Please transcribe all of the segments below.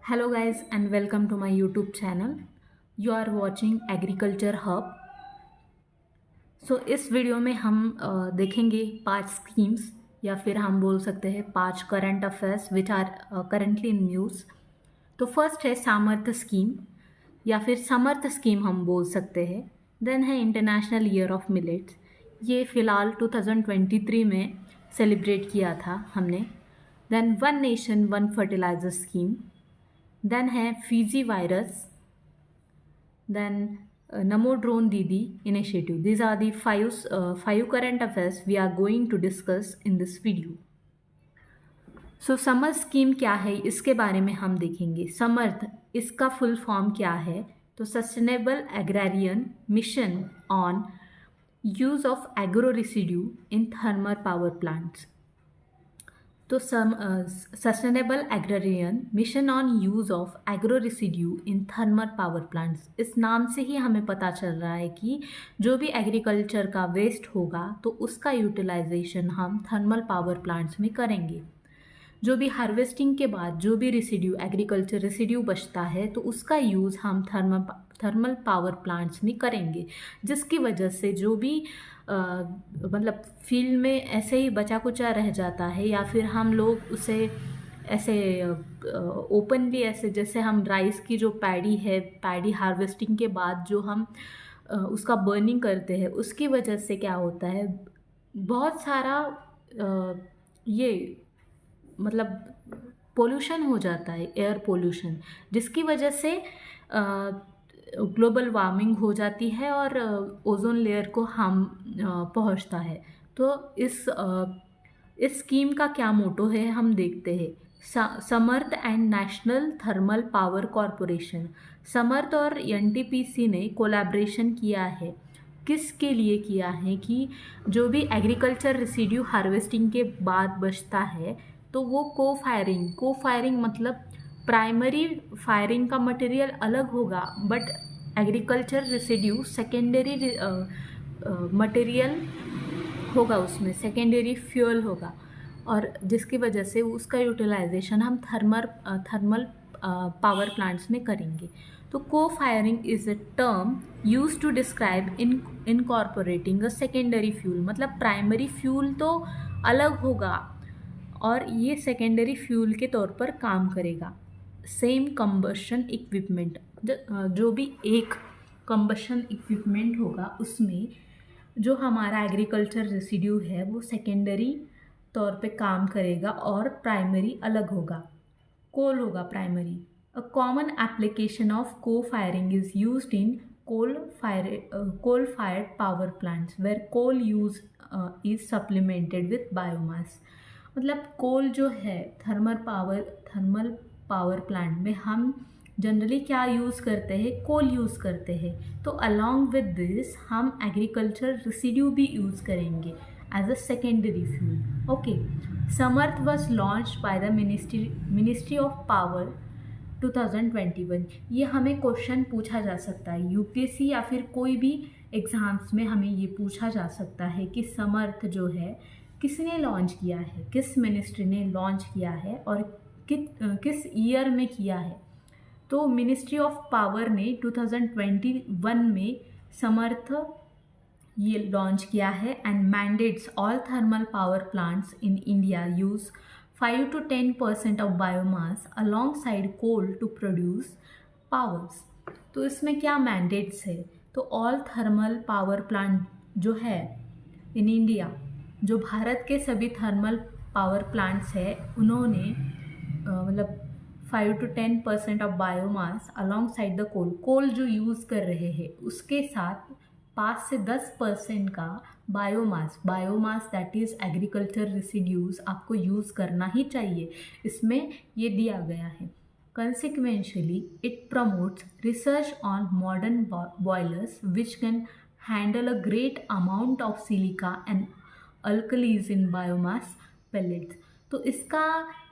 Hello guys and welcome to my YouTube channel. You are watching Agriculture Hub. इस video में हम देखेंगे 5 schemes या फिर हम बोल सकते हैं 5 current affairs which are currently in news. तो फर्स्ट है सामर्थ्य स्कीम या फिर समर्थ स्कीम हम बोल सकते हैं। देन है इंटरनेशनल ईयर ऑफ मिलेट्स, ये फ़िलहाल 2023 में सेलिब्रेट किया था हमने। Then one nation one fertiliser scheme, then है Fiji virus, then Namo Drone Didi initiative. These are the five current affairs we are going to discuss in this video. Summer scheme क्या है इसके बारे में हम देखेंगे। समर्थ इसका फुल फॉर्म क्या है? तो sustainable agrarian mission on use of agro residue in thermal power plants. तो sustainable agrarian mission on use of agro residue in thermal power plants, इस नाम से ही हमें पता चल रहा है कि जो भी एग्रीकल्चर का वेस्ट होगा तो उसका यूटिलाइजेशन हम थर्मल पावर प्लांट्स में करेंगे। जो भी हार्वेस्टिंग के बाद जो भी रेसिड्यू एग्रीकल्चर रेसिड्यू बचता है तो उसका यूज़ हम थर्मल पावर प्लांट्स में करेंगे, जिसकी वजह से जो भी मतलब फील्ड में ऐसे ही बचा कुचा रह जाता है या फिर हम लोग उसे ऐसे ओपनली ऐसे जैसे हम राइस की जो पैडी है, पैडी हार्वेस्टिंग के बाद जो हम उसका बर्निंग करते हैं उसकी वजह से क्या होता है, बहुत सारा ये मतलब पोल्यूशन हो जाता है, एयर पोल्यूशन, जिसकी वजह से ग्लोबल वार्मिंग हो जाती है और ओजोन लेयर को हार्म पहुंचता है। तो इस स्कीम का क्या मोटो है हम देखते हैं। Samarth and national thermal power corporation, Samarth और एनटीपीसी ने कोलैबोरेशन किया है। किसके लिए किया है कि जो भी एग्रीकल्चर रेसिड्यू हार्वेस्टिंग के बाद बचता है तो वो को फायरिंग मतलब प्राइमरी फायरिंग का मटेरियल अलग होगा but agriculture residue secondary material होगा, उसमें सेकेंडरी फ्यूल होगा और जिसकी वजह से उसका यूटिलाइजेशन हम थर्मल पावर प्लांट्स में करेंगे। तो co firing is a term use to describe incorporating a secondary fuel, मतलब प्राइमरी फ्यूल तो अलग होगा और ये सेकेंडरी फ्यूल के तौर पर काम करेगा। सेम कंबशन इक्विपमेंट, जो भी एक कंबशन इक्विपमेंट होगा उसमें जो हमारा एग्रीकल्चर रेसिड्यू है वो सेकेंडरी तौर पे काम करेगा और प्राइमरी अलग होगा, कोल होगा primary. A common application of co firing is used in coal fired power plants where coal use is supplemented with biomass. मतलब कोल जो है थर्मल पावर प्लांट में हम जनरली क्या यूज़ करते हैं, कोल यूज़ करते हैं। तो अलॉन्ग विद दिस हम एग्रीकल्चर रेसिड्यू भी यूज़ करेंगे as a secondary fuel. Okay, Samarth was launch by the ministry of power 2021। ये हमें क्वेश्चन पूछा जा सकता है यूपीएससी या फिर कोई भी एग्ज़ाम्स में हमें ये पूछा जा सकता है कि समर्थ जो है किसने लॉन्च किया है, किस मिनिस्ट्री ने लॉन्च किया है और किस ईयर में किया है। तो मिनिस्ट्री ऑफ पावर ने 2021 में समर्थ ये लॉन्च किया है and mandates all thermal power plants in India use 5 to 10% of biomass alongside coal to produce powers. तो इसमें क्या मैंडेट्स है, तो ऑल थर्मल पावर प्लांट जो है इन इंडिया, जो भारत के सभी थर्मल पावर प्लांट्स है उन्होंने मतलब 5 to 10% of biomass alongside the coal जो यूज़ कर रहे हैं उसके साथ 5 से 10% का biomass that is agriculture residues आपको यूज़ करना ही चाहिए, इसमें ये दिया गया है। Consequentially, it promotes research on modern boilers which can handle a great amount of silica and alkalis in biomass pellets। तो इसका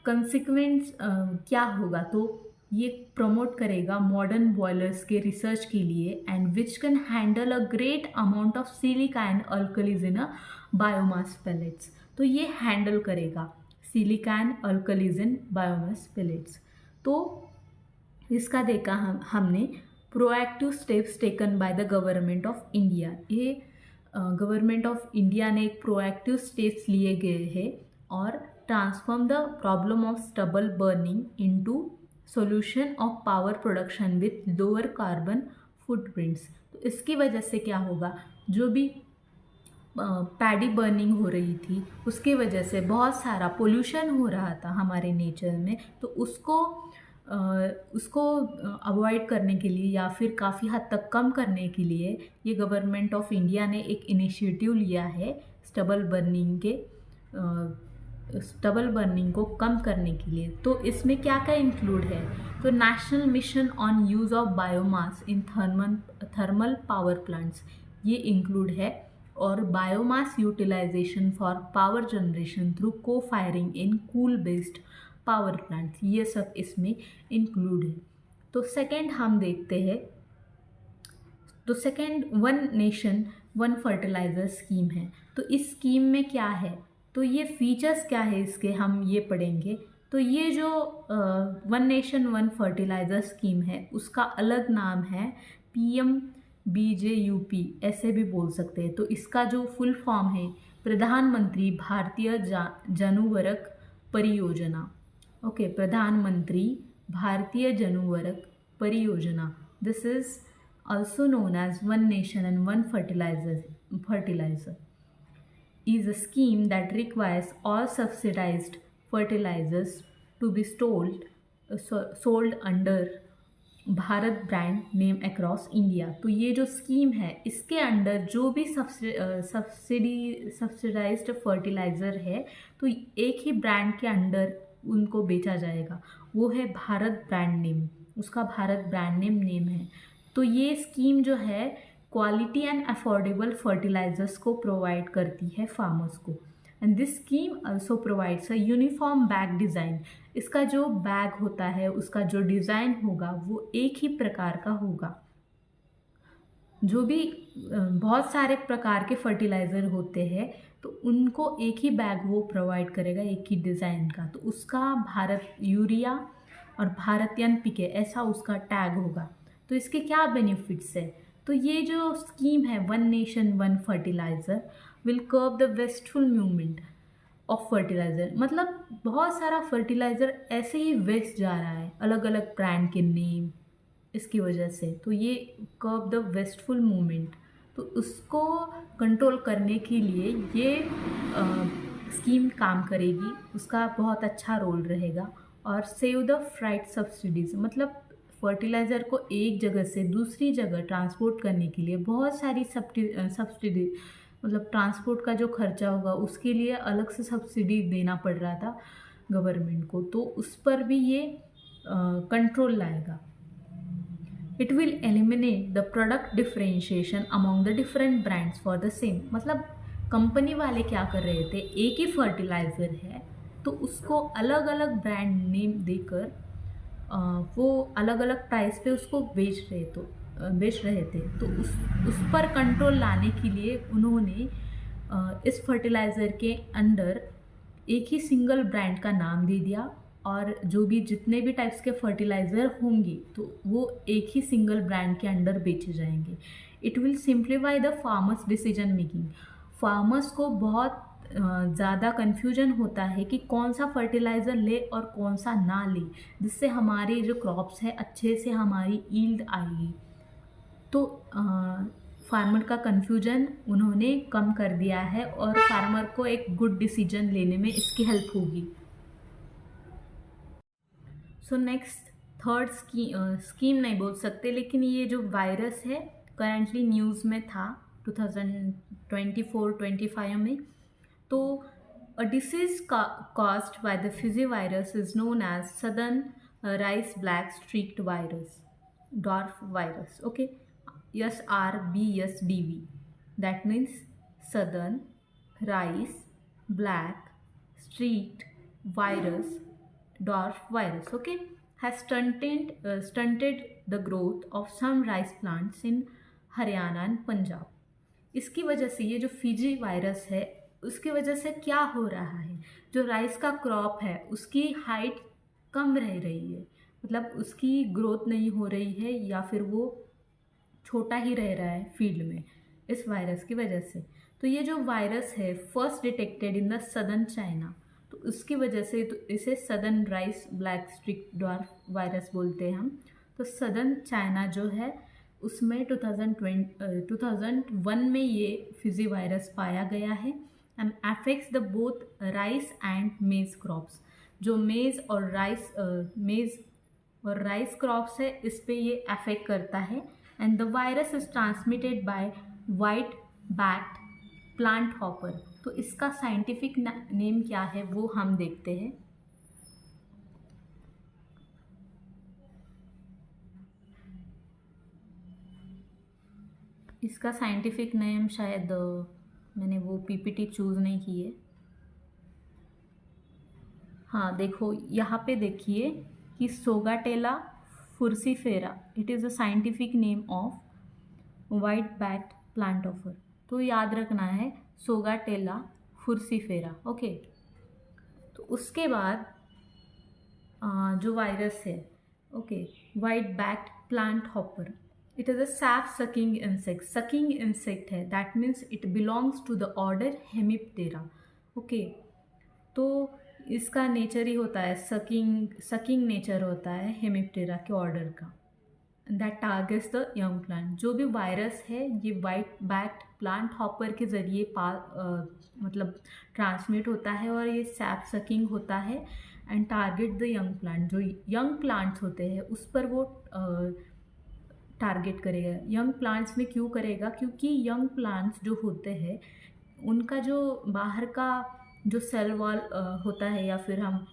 कंसिक्वेंस क्या होगा, तो ये प्रमोट करेगा मॉडर्न बॉयलर्स के रिसर्च के लिए and which can handle a great amount of silica and alkalis in a biomass pellets. तो ये हैंडल करेगा silica and alkalis in biomass pellets. तो इसका देखा हमने proactive steps taken by the government of India. ये गवर्नमेंट ऑफ इंडिया ने एक प्रोएक्टिव स्टेप्स लिए गए हैं और transform the problem of stubble burning into solution of power production with lower carbon footprints. तो इसकी वजह से क्या होगा, जो भी पैडी बर्निंग हो रही थी उसकी वजह से बहुत सारा पोल्यूशन हो रहा था हमारे नेचर में, तो उसको अवॉइड करने के लिए या फिर काफ़ी हद तक कम करने के लिए ये गवर्नमेंट ऑफ इंडिया ने एक इनिशिएटिव लिया है स्टबल बर्निंग को कम करने के लिए। तो इसमें क्या क्या इंक्लूड है, तो national mission on use of biomass in thermal power plants ये इंक्लूड है, और biomass utilisation for power generation through co firing in coal based power plants, ये सब इसमें इंक्लूड है। तो सेकंड हम देखते हैं, तो second one nation one fertiliser scheme है। तो इस स्कीम में क्या है, तो ये फीचर्स क्या है इसके हम ये पढ़ेंगे। तो ये जो one nation one fertiliser scheme है उसका अलग नाम है PMBJUP, ऐसे भी बोल सकते हैं। तो इसका जो फुल फॉर्म है प्रधानमंत्री भारतीय जनुवर्क परियोजना। ओके, प्रधानमंत्री भारतीय जनुवर्क परियोजना, this is also known as One Nation and One Fertilizer is a scheme that requires all subsidized fertilizers to be sold under Bharat brand name across India. तो ये जो स्कीम है इसके अंडर जो भी सब्सिडाइज्ड फर्टिलाइज़र है तो एक ही ब्रांड के अंडर उनको बेचा जाएगा, वो है भारत ब्रांड नेम, उसका भारत ब्रांड नेम है। तो ये स्कीम जो है क्वालिटी एंड अफोर्डेबल फर्टिलाइजर्स को प्रोवाइड करती है फार्मर्स को। And this scheme also provides a uniform bag design. इसका जो बैग होता है उसका जो डिज़ाइन होगा वो एक ही प्रकार का होगा। जो भी बहुत सारे प्रकार के फर्टिलाइज़र होते हैं तो उनको एक ही बैग वो प्रोवाइड करेगा एक ही डिज़ाइन का। तो उसका भारत यूरिया और भारत NPK ऐसा उसका टैग होगा। तो इसके क्या बेनिफिट्स है, तो ये जो स्कीम है one nation one fertiliser will कर्ब the wasteful movement of fertiliser. मतलब बहुत सारा फर्टिलाइज़र ऐसे ही वेस्ट जा रहा है अलग अलग ब्रांड के नेम इसकी वजह से। तो ये कर्ब द वेस्टफुल मूवमेंट, तो उसको कंट्रोल करने के लिए ये स्कीम काम करेगी, उसका बहुत अच्छा रोल रहेगा। और सेव द फ्राइट सब्सिडीज़, मतलब फर्टिलाइज़र को एक जगह से दूसरी जगह ट्रांसपोर्ट करने के लिए बहुत सारी सब्सिडी, मतलब ट्रांसपोर्ट का जो खर्चा होगा उसके लिए अलग से सब्सिडी देना पड़ रहा था गवर्नमेंट को, तो उस पर भी ये कंट्रोल लाएगा। It will eliminate the product differentiation among the different brands for the same. मतलब कंपनी वाले क्या कर रहे थे, एक ही फर्टिलाइज़र है तो उसको अलग अलग ब्रांड नेम देकर वो अलग अलग प्राइस पे उसको बेच रहे थे। तो उस पर कंट्रोल लाने के लिए उन्होंने इस फर्टिलाइज़र के अंदर एक ही सिंगल ब्रांड का नाम दे दिया, और जो भी जितने भी टाइप्स के फर्टिलाइज़र होंगे तो वो एक ही सिंगल ब्रांड के अंडर बेचे जाएंगे। It will simplify the farmers decision making. Farmers को बहुत ज़्यादा कन्फ्यूजन होता है कि कौन सा फर्टिलाइज़र ले और कौन सा ना ले, जिससे हमारे जो क्रॉप्स है अच्छे से हमारी ईल्ड आएगी। तो फार्मर का कन्फ्यूजन उन्होंने कम कर दिया है और फार्मर को एक गुड डिसीजन लेने में इसकी हेल्प होगी। सो नेक्स्ट थर्ड स्कीम नहीं बोल सकते, लेकिन ये जो वायरस है करेंटली न्यूज़ में था 2024-25 में। तो a disease caused by the Fiji virus is known as Southern Rice Black Streaked Virus, dwarf virus. Okay, SRBSDV. That means Southern Rice Black Streaked Virus, dwarf virus. Okay, has stunted the growth of some rice plants in Haryana and Punjab. इसकी वजह से ये जो Fiji virus है उसकी वजह से क्या हो रहा है, जो राइस का क्रॉप है उसकी हाइट कम रह रही है, मतलब उसकी ग्रोथ नहीं हो रही है या फिर वो छोटा ही रह रहा है फील्ड में इस वायरस की वजह से। तो ये जो वायरस है first detected in the southern China, तो उसकी वजह से तो इसे southern rice black streak dwarf virus बोलते हैं हम। तो सदर्न चाइना जो है उसमें 2001 में ये फिजी वायरस पाया गया है and affects the both rice and मेज क्रॉप्स। जो मेज और राइस क्रॉप्स है इस पे ये अफेक्ट करता है and the virus is transmitted by white backed plant hopper. तो इसका साइंटिफिक नेम क्या है वो हम देखते हैं। इसका साइंटिफिक नेम शायद मैंने वो पीपीटी चूज़ नहीं की है। हाँ देखो यहाँ पे देखिए कि Sogatella furcifera, it is a scientific name of white backed plant hopper. तो याद रखना है सोगाटेला फुर्सीफेरा। ओके, तो उसके बाद जो वायरस है, okay, white backed plant hopper, it is a sap sucking insect. Sucking insect है, that means it belongs to the order Hemiptera. Okay, तो इसका नेचर ही होता है सकिंग नेचर होता है हेमिप्टेरा के ऑर्डर का। That targets the young plant. जो भी वायरस है ये वाइट बैक्ड प्लांट हॉपर के ज़रिए मतलब ट्रांसमिट होता है और ये सैप सकिंग होता है and target the young plant. जो यंग प्लांट्स होते हैं उस पर वो टारगेट करेगा। यंग प्लांट्स में क्यों करेगा? क्योंकि यंग प्लांट्स जो होते हैं उनका जो बाहर का जो सेल वॉल होता है या फिर हम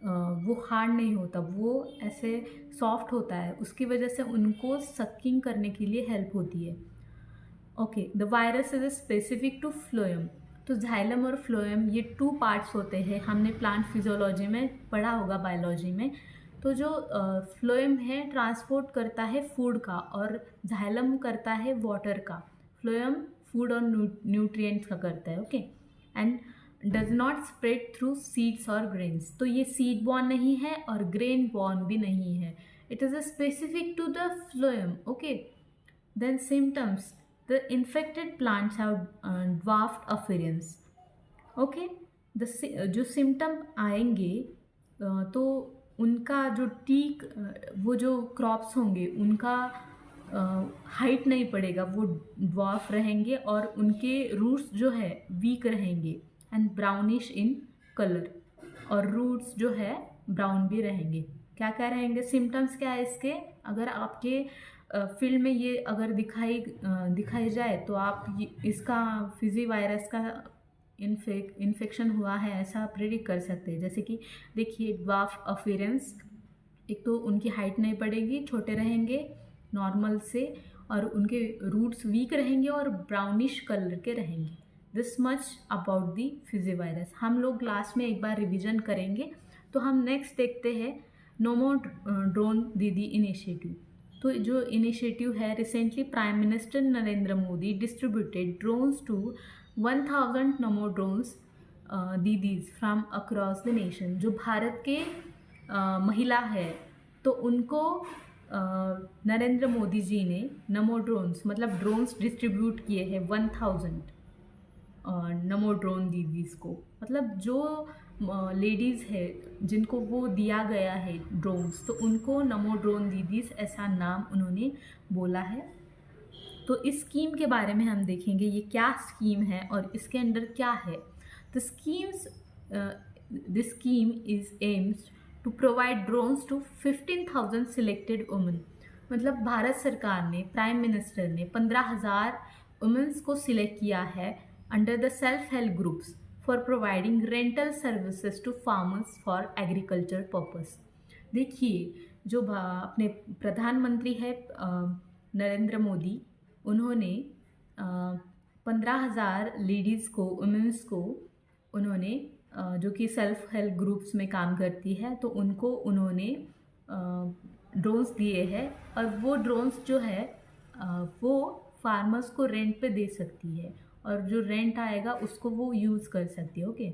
वो हार्ड नहीं होता, वो ऐसे सॉफ्ट होता है, उसकी वजह से उनको सकिंग करने के लिए हेल्प होती है। Okay, the virus is specific to phloem. तो जाइलम और फ्लोएम ये 2 पार्ट्स होते हैं, हमने प्लांट फिजियोलॉजी में पढ़ा होगा, बायोलॉजी में। तो जो फ्लोएम है ट्रांसपोर्ट करता है फूड का और जाइलम करता है वाटर का। फ्लोएम फूड और न्यूट्रिएंट्स का करता है। Okay, and does not spread through seeds और ग्रेन्स। तो ये सीड बॉर्न नहीं है और ग्रेन बॉर्न भी नहीं है। It is a specific to the phloem. Okay, then symptoms, the infected plants have dwarfed appearance. Okay, जो सिम्टम आएंगे तो उनका जो वो जो क्रॉप्स होंगे उनका हाइट नहीं पड़ेगा, वो ड्वार्फ रहेंगे और उनके रूट्स जो है वीक रहेंगे एंड ब्राउनिश इन कलर, और रूट्स जो है ब्राउन भी रहेंगे। क्या क्या रहेंगे? सिम्टम्स क्या है इसके? अगर आपके फील्ड में ये अगर दिखाई जाए तो आप इसका फिजी वायरस का इन्फेक्शन हुआ है ऐसा प्रेडिक्ट कर सकते हैं। जैसे कि देखिए ड्वार्फ अपीयरेंस, एक तो उनकी हाइट नहीं पड़ेगी, छोटे रहेंगे नॉर्मल से, और उनके रूट्स वीक रहेंगे और ब्राउनिश कलर के रहेंगे। This much about the Fiji virus. हम लोग क्लास में एक बार रिवीजन करेंगे। तो हम नेक्स्ट देखते हैं no more drone Didi initiative. तो जो इनिशिएटिव है, recently prime minister Narendra Modi distributed drones to 1000 Namo drones दीदीज फ्रॉम अक्रॉस द नेशन। जो भारत के महिला है तो उनको नरेंद्र मोदी जी ने नमो ड्रोन्स मतलब ड्रोन्स डिस्ट्रीब्यूट किए हैं 1000 नमो ड्रोन दीदीज़ को। मतलब जो लेडीज़ है जिनको वो दिया गया है ड्रोन्स, तो उनको नमो ड्रोन दीदीज़ ऐसा नाम उन्होंने बोला है। तो इस स्कीम के बारे में हम देखेंगे ये क्या स्कीम है और इसके अंदर क्या है। This scheme is aims to provide drones to 15,000 selected women. मतलब भारत सरकार ने, प्राइम मिनिस्टर ने 15,000 वुमेन्स को सिलेक्ट किया है under the self help groups for providing rental services to farmers for agriculture purpose. देखिए जो अपने प्रधानमंत्री है नरेंद्र मोदी, उन्होंने 15,000 लेडीज़ को, वुमेन्स को उन्होंने जो कि सेल्फ हेल्प ग्रुप्स में काम करती है, तो उनको उन्होंने ड्रोन्स दिए हैं और वो ड्रोन्स जो है वो फार्मर्स को रेंट पे दे सकती है और जो रेंट आएगा उसको वो यूज़ कर सकती है। ओके,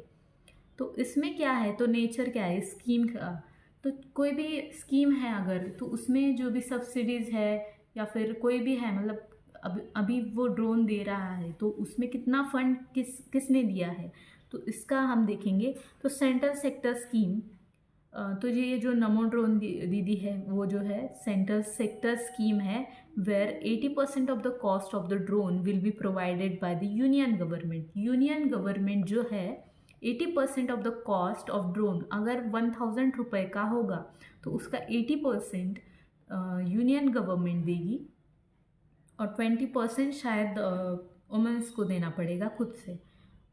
तो इसमें क्या है, तो नेचर क्या है स्कीम का तो कोई भी स्कीम है अगर, तो उसमें जो भी सब्सिडीज़ है या फिर कोई भी है, मतलब अभी वो ड्रोन दे रहा है तो उसमें कितना फंड किसने दिया है, तो इसका हम देखेंगे। तो सेंट्रल सेक्टर स्कीम, तो ये जो नमो ड्रोन दीदी है वो जो है सेंट्रल सेक्टर स्कीम है, where 80% of the cost of the drone will be provided by the union government. Union government जो है 80% of the cost of drone, अगर 1000 रुपये का होगा तो उसका 80% यूनियन गवर्नमेंट देगी और 20% शायद वुमेंस को देना पड़ेगा खुद से,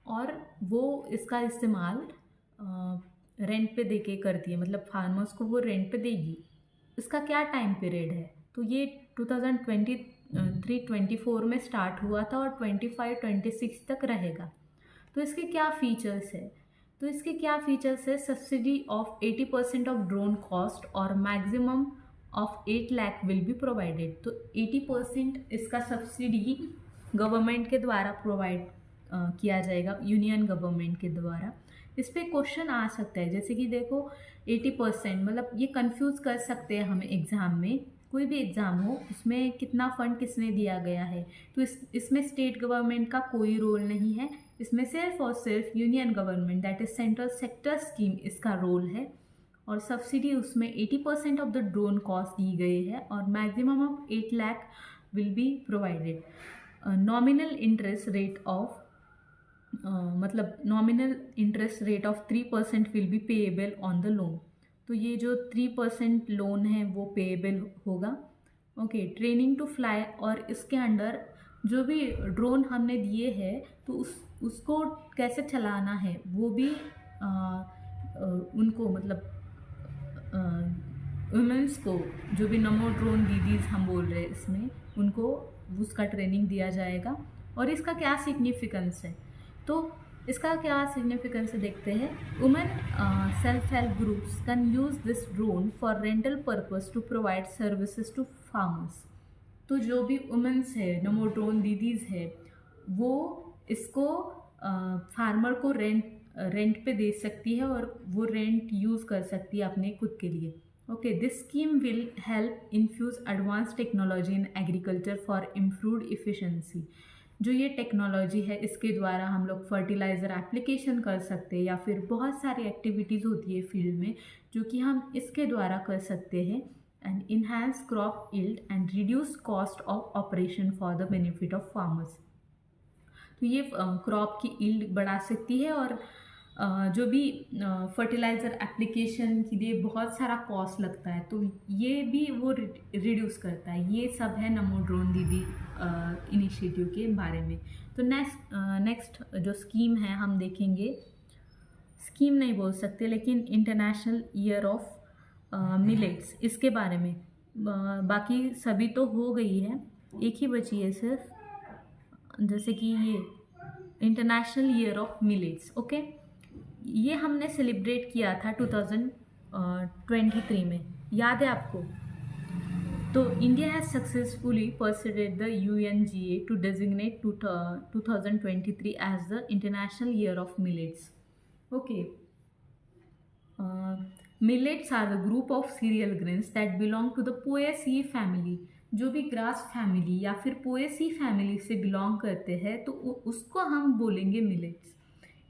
और वो इसका इस्तेमाल रेंट पे दे के करती है, मतलब फार्मर्स को वो रेंट पे देगी। इसका क्या टाइम पीरियड है, तो ये 2023-24 में स्टार्ट हुआ था और 25-26 तक रहेगा। तो इसके क्या फीचर्स है, तो इसके क्या फीचर्स है, subsidy of 80% of drone cost और maximum of 8 lakh will be provided. तो 80% इसका सब्सिडी गवर्नमेंट के द्वारा प्रोवाइड किया जाएगा, यूनियन गवर्नमेंट के द्वारा। इस पर क्वेश्चन आ सकता है, जैसे कि देखो 80%, मतलब ये कंफ्यूज कर सकते हैं हमें एग्ज़ाम में, कोई भी एग्ज़ाम हो उसमें कितना फ़ंड किसने दिया गया है। तो इसमें स्टेट गवर्नमेंट का कोई रोल नहीं है, इसमें सिर्फ और सिर्फ union government that is central sector scheme इसका रोल है। और सब्सिडी उसमें 80% ऑफ द ड्रोन कॉस्ट दी गई है और maximum of 8 lakh will be provided. Nominal interest rate of मतलब nominal interest rate of 3% will be payable on the loan. तो ये जो 3% लोन है वो पेएबल होगा। ओके, ट्रेनिंग टू फ्लाई, और इसके अंडर जो भी ड्रोन हमने दिए हैं तो उसको कैसे चलाना है वो भी उनको, मतलब वुमेंस को, जो भी नमो ड्रोन दीदीज हम बोल रहे हैं इसमें, उनको उसका ट्रेनिंग दिया जाएगा। और इसका क्या सिग्निफिकेंस है, तो इसका क्या सिग्निफिकेंस है देखते हैं। Women self help groups can use this drone for rental purpose to provide services to farmers. तो जो भी वुमेन्स है, नमो ड्रोन दीदीज है, वो इसको फार्मर को रेंट पे दे सकती है और वो रेंट यूज़ कर सकती है अपने खुद के लिए। Okay, this scheme will help infuse advance technology in agriculture for improved efficiency. जो ये टेक्नोलॉजी है इसके द्वारा हम लोग फर्टिलाइज़र एप्लीकेशन कर सकते हैं, या फिर बहुत सारी एक्टिविटीज़ होती है फील्ड में जो कि हम इसके द्वारा कर सकते हैं, and enhance crop yield and reduce cost of operation for the benefit of farmers. तो ये क्रॉप की यील्ड बढ़ा सकती है, और जो भी फर्टिलाइज़र एप्लीकेशन के लिए बहुत सारा कॉस्ट लगता है तो ये भी वो रिड्यूस करता है। ये सब है नमो ड्रोन दीदी इनिशिएटिव के बारे में। तो नेक्स्ट जो स्कीम है हम देखेंगे, स्कीम नहीं बोल सकते लेकिन इंटरनेशनल ईयर ऑफ मिलेट्स, इसके बारे में। बाकी सभी तो हो गई है, एक ही बची है सिर्फ, जैसे कि ये international year of millets. Okay, ये हमने सेलिब्रेट किया था 2023 में, याद है आपको। तो India has successfully persuaded the UNGA to designate 2023 as the international year of millets. Okay, millets are the group of cereal grains that belong to the poaceae family. जो भी ग्रास फैमिली या फिर पोएसी फैमिली से belong करते हैं तो उसको हम बोलेंगे millets.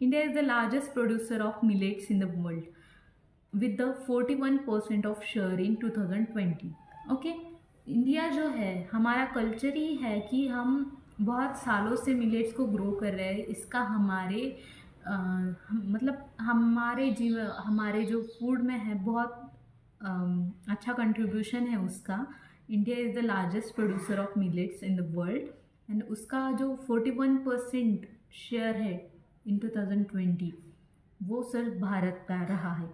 India is the largest producer of millets in the world with the 41% of share in 2020. Okay, India जो है, हमारा कल्चर ही है कि हम बहुत सालों से मिलेट्स को ग्रो कर रहे हैं। इसका हमारे मतलब हमारे जो फूड में है बहुत अच्छा कंट्रीब्यूशन है उसका। India is the largest producer of millets in the world, and उसका जो 41% शेयर है इन 2020 वो सिर्फ भारत का रहा है।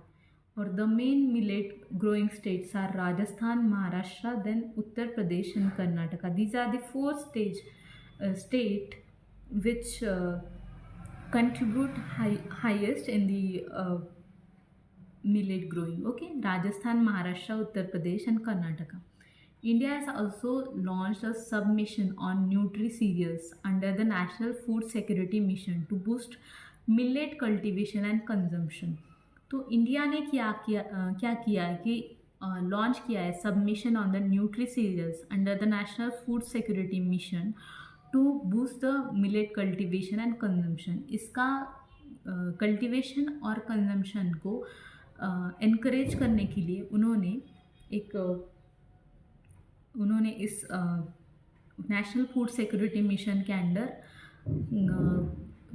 और the main millet growing states are Rajasthan, Maharashtra, then Uttar Pradesh and Karnataka. These are the 4 state which contribute highest in the millet growing. Okay, Rajasthan, Maharashtra, Uttar Pradesh and Karnataka. India has also launched a submission on nutri-cereals under the National Food Security Mission to boost millet cultivation and consumption. तो India ने क्या किया है कि launch किया है submission on the nutri cereals under the national food security mission to boost the millet cultivation and consumption. इसका cultivation और कंजम्पशन को एनकरेज करने के लिए उन्होंने इस नेशनल फूड सिक्योरिटी मिशन के अंडर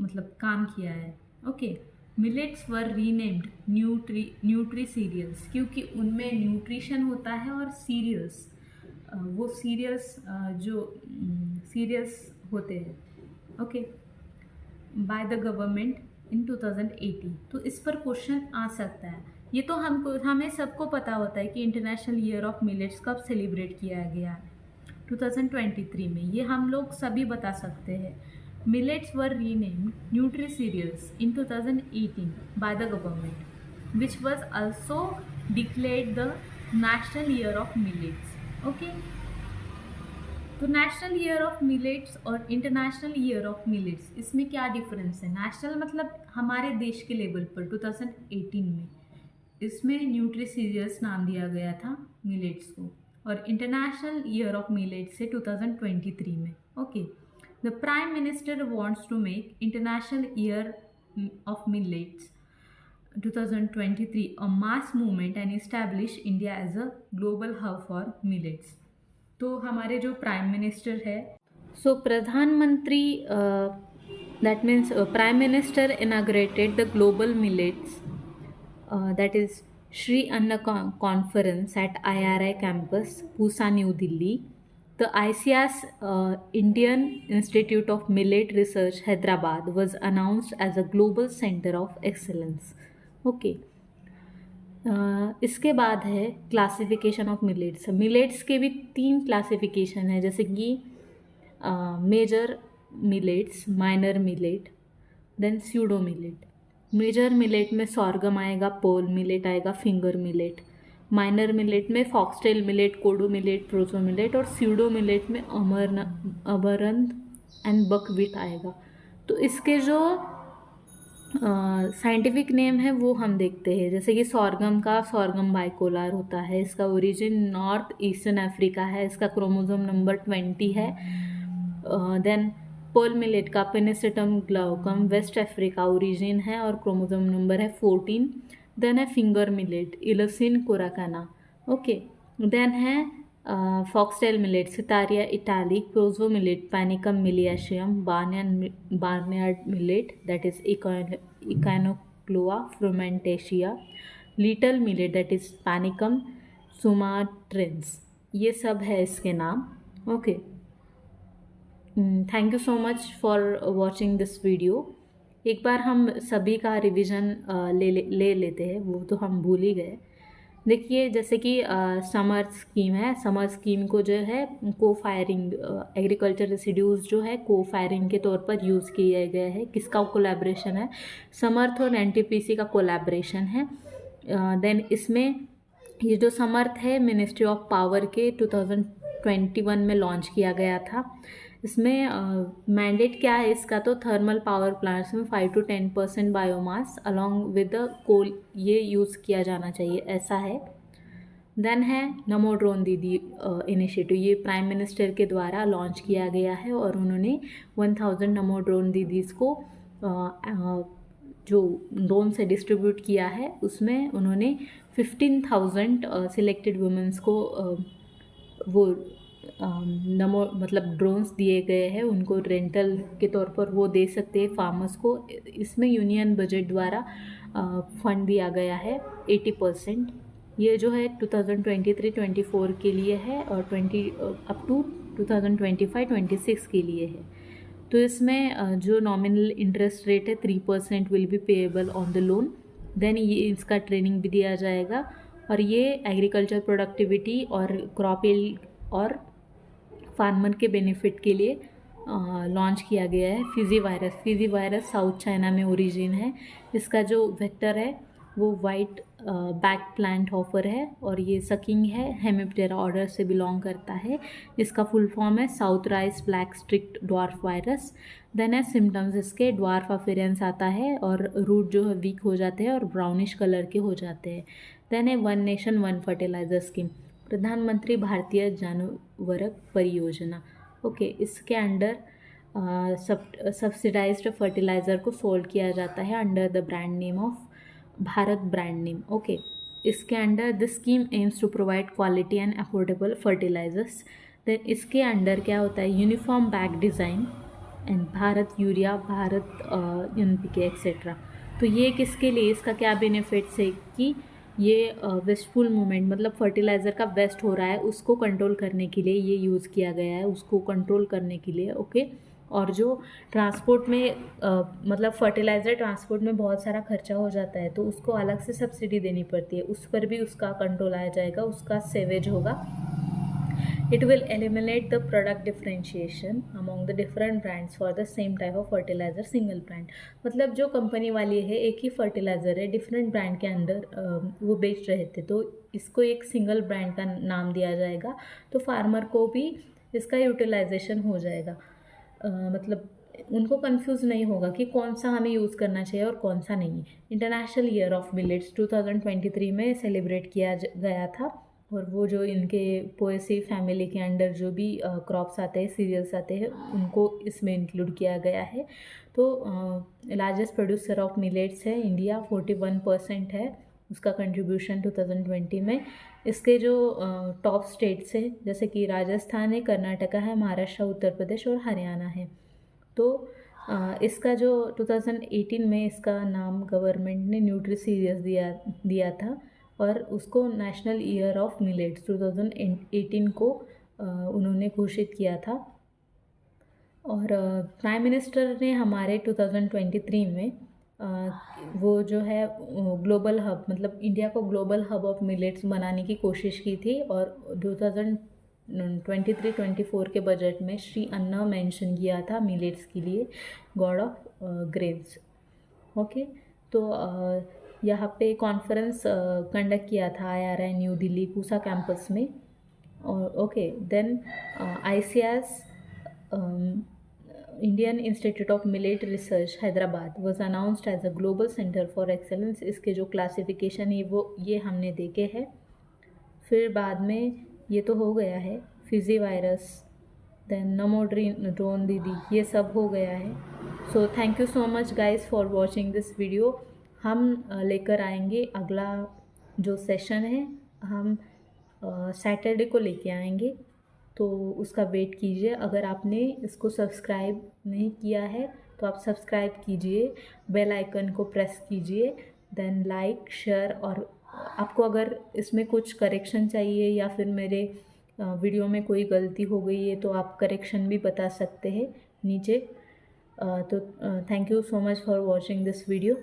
मतलब काम किया है। Okay, millets were renamed nutri cereals, क्योंकि उनमें न्यूट्रिशन होता है और सीरियल्स वो सीरियल्स जो सीरियल्स होते हैं। Okay, by the government in 2018। तो इस पर क्वेश्चन आ सकता है। ये तो हमें सबको पता होता है कि इंटरनेशनल ईयर ऑफ मिलेट्स कब सेलिब्रेट किया गया है, 2023 में। ये हम लोग सभी बता सकते हैं। Millets were renamed Nutri Cereals in 2018 by the government, which was also declared the National Year of Millets. Okay. तो नेशनल ईयर ऑफ मिलेट्स और इंटरनेशनल ईयर ऑफ मिलेट्स, इसमें क्या डिफरेंस है? नेशनल मतलब हमारे देश के लेवल पर 2018 में इसमें न्यूट्री सीरियल्स नाम दिया गया था मिलेट्स को, और इंटरनेशनल ईयर ऑफ मिलेट्स से 2023 में। Okay, The Prime Minister wants to make International Year of Millets 2023 a mass movement and establish India as a global hub for millets. तो हमारे जो प्राइम मिनिस्टर है, सो प्रधानमंत्री that means Prime Minister inaugurated the global millets that is Shri Anna Conference at IRI campus, Pusa, New Delhi. The ICIA's Indian Institute of Millet Research, Hyderabad, was announced as a global center of excellence. Okay. इसके बाद है classification of millets. Millets के भी 3 classification है, जैसे कि major millets, minor millet, then pseudo millet. Major millet में sorghum आएगा, पोल मिलेट आएगा, फिंगर मिलेट। माइनर मिलेट में foxtail millet, kodo millet, proso millet, और स्यूडो मिलेट में अमरंथ एंड बकव्हीट आएगा। तो इसके जो साइंटिफिक नेम है वो हम देखते हैं, जैसे कि सॉर्गम बाइकोलार होता है, इसका ओरिजिन नॉर्थ ईस्टर्न अफ्रीका है, इसका क्रोमोसोम नंबर 20 है। देन पोल मिलेट का Pennisetum glaucum West Africa origin है और क्रोमोसोम नंबर है 14। देन है finger millet, Eleusine coracana. Okay, then है foxtail millet, Setaria italica, proso millet, Panicum miliaceum, barnyard millet that is Echinochloa frumentacea, little millet that is Panicum sumatrense. ये सब है इसके नाम। Okay, thank you so much for watching this video. एक बार हम सभी का रिवीजन ले लेते हैं, वो तो हम भूल ही गए। देखिए, जैसे कि समर स्कीम है, समर स्कीम को जो है को फायरिंग एग्रीकल्चर रेसिड्यूज जो है को फायरिंग के तौर पर यूज़ किया गया है। किसका कोलैबोरेशन है? समर्थ और एनटीपीसी का कोलैबोरेशन है। देन इसमें ये जो समर्थ है मिनिस्ट्री ऑफ पावर के 2021 में लॉन्च किया गया था। इसमें मैंडेट क्या है इसका? तो थर्मल पावर प्लांट्स में 5 to 10% biomass along with the coal ये यूज़ किया जाना चाहिए, ऐसा है। देन है नमो ड्रोन दीदी इनिशिएटिव, ये प्राइम मिनिस्टर के द्वारा लॉन्च किया गया है और उन्होंने 1000 नमो ड्रोन दीदीज़ को जो ड्रोन से डिस्ट्रीब्यूट किया है, उसमें उन्होंने 15,000 सिलेक्टेड वुमेंस को वो नमो मतलब ड्रोन्स दिए गए हैं, उनको रेंटल के तौर पर वो दे सकते हैं फार्मर्स को। इसमें यूनियन बजट द्वारा फंड दिया गया है 80%। ये जो है 2023-24 के लिए है और अप टू 2025-26 के लिए है। तो इसमें जो नॉमिनल इंटरेस्ट रेट है 3% will be payable on the loan. Then ये इसका ट्रेनिंग भी दिया जाएगा और ये एग्रीकल्चर प्रोडक्टिविटी और क्रॉप यील्ड और फार्मर के बेनिफिट के लिए लॉन्च किया गया है। फिजी वायरस साउथ चाइना में ओरिजिन है। इसका जो वेक्टर है वो वाइट बैक प्लांट हॉपर है और ये सकिंग है, हेमिप्टेरा ऑर्डर से बिलोंग करता है। इसका फुल फॉर्म है south rice black strict dwarf virus. Then है सिम्टम्स इसके, ड्वार्फ अपीयरेंस आता है और रूट जो है वीक हो जाते हैं और ब्राउनिश कलर के हो जाते हैं। देन है one nation one fertiliser scheme, Pradhan Mantri Bharatiya Janurvarak Pariyojana. Okay, इसके अंडर सब्सिडाइज्ड फर्टिलाइज़र को सोल्ड किया जाता है under the brand name of Bharat brand name. Okay, इसके under the scheme aims to provide quality and affordable fertilisers. Then इसके अंडर क्या होता है, uniform bag design and Bharat urea, Bharat NPK etcetera. तो ये किसके लिए, इसका क्या बेनिफिट्स है कि ये वेस्टफुल मूवमेंट, मतलब फर्टिलाइज़र का वेस्ट हो रहा है उसको कंट्रोल करने के लिए ये यूज़ किया गया है, उसको कंट्रोल करने के लिए। ओके, और जो ट्रांसपोर्ट में मतलब फर्टिलाइज़र ट्रांसपोर्ट में बहुत सारा खर्चा हो जाता है तो उसको अलग से सब्सिडी देनी पड़ती है, उस पर भी उसका कंट्रोल आया जाएगा, उसका सेवेज होगा। It will eliminate the product differentiation among the different brands for the same type of fertilizer single brand। मतलब जो कंपनी वाली है एक ही फर्टिलाइज़र है डिफरेंट ब्रांड के अंदर वो बेच रहे थे, तो इसको एक सिंगल ब्रांड का नाम दिया जाएगा, तो फार्मर को भी इसका यूटिलाइजेशन हो जाएगा। मतलब उनको कंफ्यूज नहीं होगा कि कौन सा हमें यूज़ करना चाहिए और कौन सा नहीं। इंटरनेशनल ईयर ऑफ मिलेट्स 2023 में सेलिब्रेट किया गया था, और वो जो इनके पोएसी फैमिली के अंडर जो भी क्रॉप्स आते हैं, सीरियल्स आते हैं, उनको इसमें इंक्लूड किया गया है। तो लार्जेस्ट प्रोड्यूसर ऑफ मिलेट्स है इंडिया, 41% है उसका कंट्रीब्यूशन 2020 में। इसके जो टॉप स्टेट्स हैं जैसे कि राजस्थान है, कर्नाटका है, महाराष्ट्र, उत्तर प्रदेश और हरियाणा है। तो इसका जो 2018 में इसका नाम गवर्नमेंट ने न्यूट्री सीरियस दिया था, और उसको नेशनल ईयर ऑफ मिलेट्स 2018 को उन्होंने घोषित किया था। और प्राइम मिनिस्टर ने हमारे 2023 में वो जो है ग्लोबल हब, मतलब इंडिया को ग्लोबल हब ऑफ मिलेट्स बनाने की कोशिश की थी, और 2023-24 के बजट में श्री अन्ना मेंशन किया था मिलेट्स के लिए, गॉड ऑफ ग्रेन्स। ओके, तो यहाँ पे कॉन्फ्रेंस कंडक्ट किया था IRI new Delhi Pusa campus में। और okay, then ICS Indian institute of millet research Hyderabad was announced as a global centre for excellence. इसके जो क्लासिफिकेशन है वो ये हमने देखे हैं। फिर बाद में ये तो हो गया है, फिजी वायरस, देन नमोड्रोन दीदी, ये सब हो गया है। So thank you so much guys for watching this video. हम लेकर आएंगे अगला जो सेशन है, हम सैटरडे को लेके आएंगे, तो उसका वेट कीजिए। अगर आपने इसको सब्सक्राइब नहीं किया है तो आप सब्सक्राइब कीजिए, बेल आइकन को प्रेस कीजिए, देन लाइक शेयर। और आपको अगर इसमें कुछ करेक्शन चाहिए या फिर मेरे वीडियो में कोई गलती हो गई है तो आप करेक्शन भी बता सकते हैं नीचे। तो thank you so much for watching this video.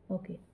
Okay.